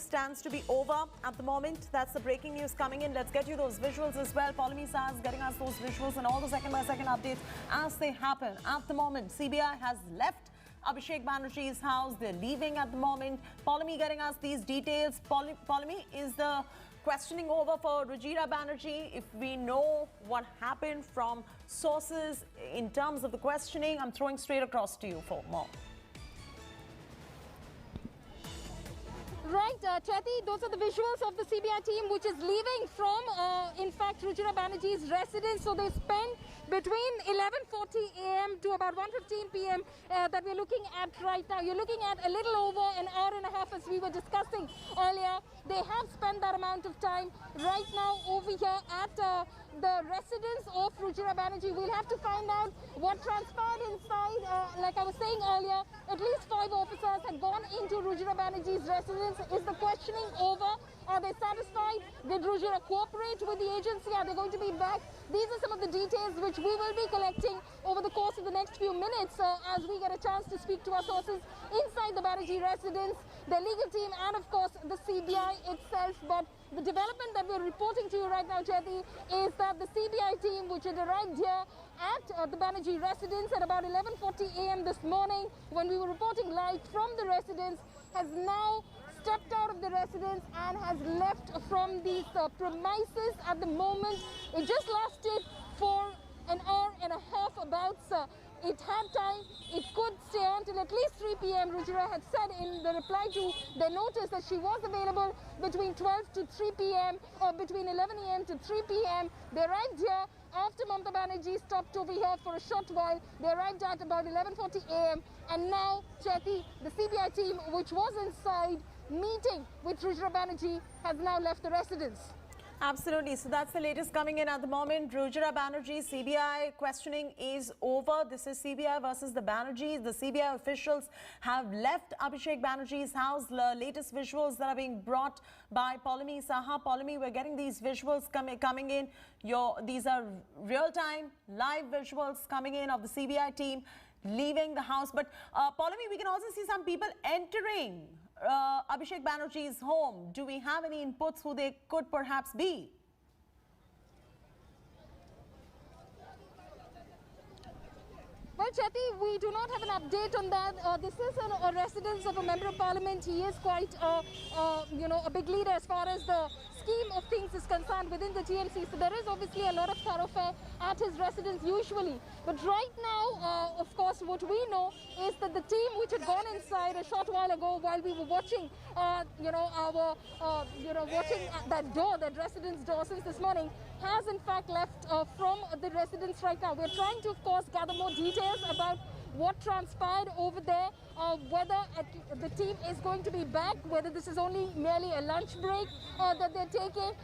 stands to be over at the moment. That's the breaking news coming in. Let's get you those visuals as well. Polami Saaz getting us those visuals and all the second-by-second updates as they happen. At the moment, CBI has left Abhishek Banerjee's house. They're leaving at the moment. Polami getting us these details. Polami, is the questioning over for Ruzira Banerjee? If we know what happened from sources in terms of the questioning, I'm throwing straight across to you for more. Right, Chetty, those are the visuals of the CBI team which is leaving from, in fact, Ruzira Banerjee's residence. So they spend between 11:40 a.m. to about 1:15 p.m. That we're looking at right now. You're looking at a little over an hour and a half, as we were discussing earlier. They have spent that amount of time right now over here at the residence of Ruzira Banerjee. We'll have to find out what transpired inside. Like I was saying earlier, at least 5 officers had gone into Ruzira Banerjee's residence. Is the questioning over? Are they satisfied? Did Ruzira cooperate with the agency? Are they going to be back? These are some of the details which we will be collecting over the course of the next few minutes as we get a chance to speak to our sources inside the Banerjee residence, the legal team, and of course the CBI itself. But the development that we're reporting to you right now, Jyoti, is that the CBI team, which had arrived here at the Banerjee residence at about 11:40 a.m. this morning, when we were reporting live from the residence, has now stepped out of the residence and has left from these premises at the moment. It just lasted for an hour and a half about. It had time. It could stay until at least 3 p.m. Ruzira had said in the reply to their notice that she was available between 12 to 3 p.m. or between 11 a.m. to 3 p.m. They arrived here after Mamata Banerjee stopped over here for a short while. They arrived at about 11:40 a.m. And now, Chetty, the CBI team, which was inside meeting with Ruzira Banerjee, has now left the residence. Absolutely. So that's the latest coming in at the moment. Ruzira Banerjee, CBI questioning is over. This is CBI versus the Banerjees. The CBI officials have left Abhishek Banerjee's house. The latest visuals that are being brought by Polami Saha. Polami, we're getting these visuals coming in. These are real-time, live visuals coming in of the CBI team leaving the house. But Polami, we can also see some people entering Abhishek Banerjee's home. Do we have any inputs who they could perhaps be? Well, Chetty, we do not have an update on that. This is a residence of a member of parliament. He is quite, a big leader as far as the scheme of things is concerned within the TMC. So there is obviously a lot of thoroughfare at his residence usually. But right now, of course, what we know is that the team which had gone inside a short while ago while we were watching, watching that door, that residence door since this morning, has in fact left from the residence right now. We're trying to, of course, gather more details about what transpired over there, whether the team is going to be back, whether this is only merely a lunch break that they're taking.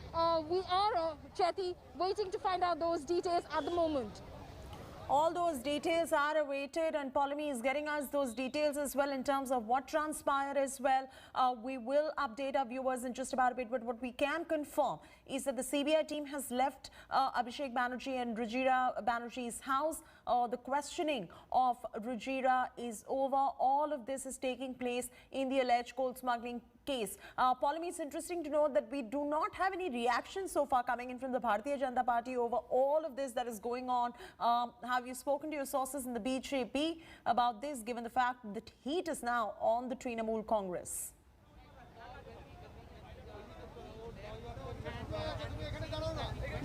We are, Chetty, waiting to find out those details at the moment. All those details are awaited, and Polami is getting us those details as well in terms of what transpired as well. We will update our viewers in just about a bit, but what we can confirm is that the CBI team has left Abhishek Banerjee and Ruzira Banerjee's house. The questioning of Ruzira is over. All of this is taking place in the alleged coal smuggling case. Polami, it's interesting to note that we do not have any reactions so far coming in from the Bharatiya Janata Party over all of this that is going on. Have you spoken to your sources in the BJP about this, given the fact that heat is now on the Trinamool Congress?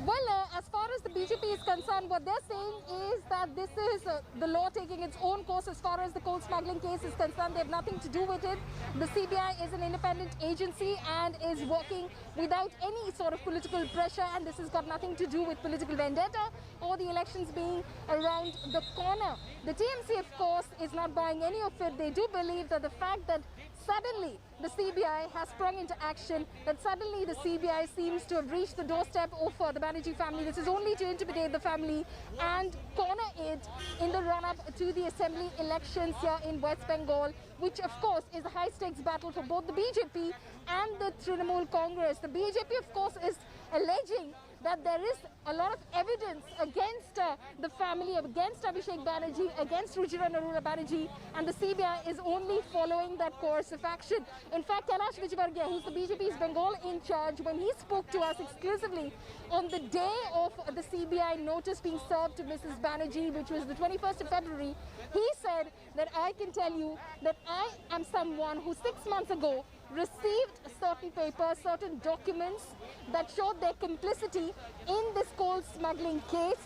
Well, as far as the BJP is concerned, what they're saying is that this is the law taking its own course as far as the coal smuggling case is concerned. They have nothing to do with it. The CBI is an independent agency and is working without any sort of political pressure, and this has got nothing to do with political vendetta or the elections being around the corner. The TMC, of course, is not buying any of it. They do believe that the fact that suddenly the CBI has sprung into action, that suddenly the CBI seems to have reached the doorstep of the Banerjee family. This is only to intimidate the family and corner it in the run-up to the assembly elections here in West Bengal, which of course is a high-stakes battle for both the BJP and the Trinamool Congress. The BJP, of course, is alleging that there is a lot of evidence against the family, against Abhishek Banerjee, against Ruzira Banerjee, and the CBI is only following that course of action. In fact, Kailash Vijayvargiya, who's the BJP's Bengal in charge, when he spoke to us exclusively on the day of the CBI notice being served to Mrs. Banerjee, which was the 21st of February, he said that I can tell you that I am someone who 6 months ago received certain papers, certain documents that showed their complicity in this coal smuggling case.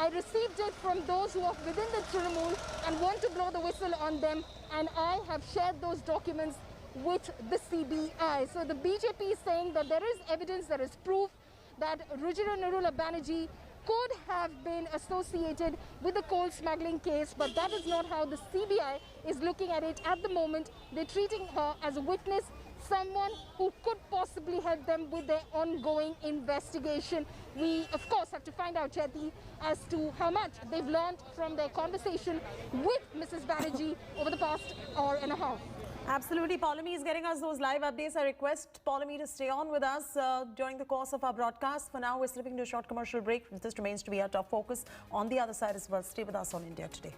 I received it from those who are within the Trinamool and want to blow the whistle on them, and I have shared those documents with the CBI. So the BJP is saying that there is evidence, there is proof that Ruzira Banerjee could have been associated with the coal smuggling case, but that is not how the CBI is looking at it at the moment. They're treating her as a witness, someone who could possibly help them with their ongoing investigation. We, of course, have to find out, Chetty, as to how much they've learned from their conversation with Mrs. Banerjee over the past hour and a half. Absolutely. Pauline is getting us those live updates. I request Pauline to stay on with us during the course of our broadcast. For now, we're slipping to a short commercial break. This remains to be our top focus on the other side as well. Stay with us on India Today.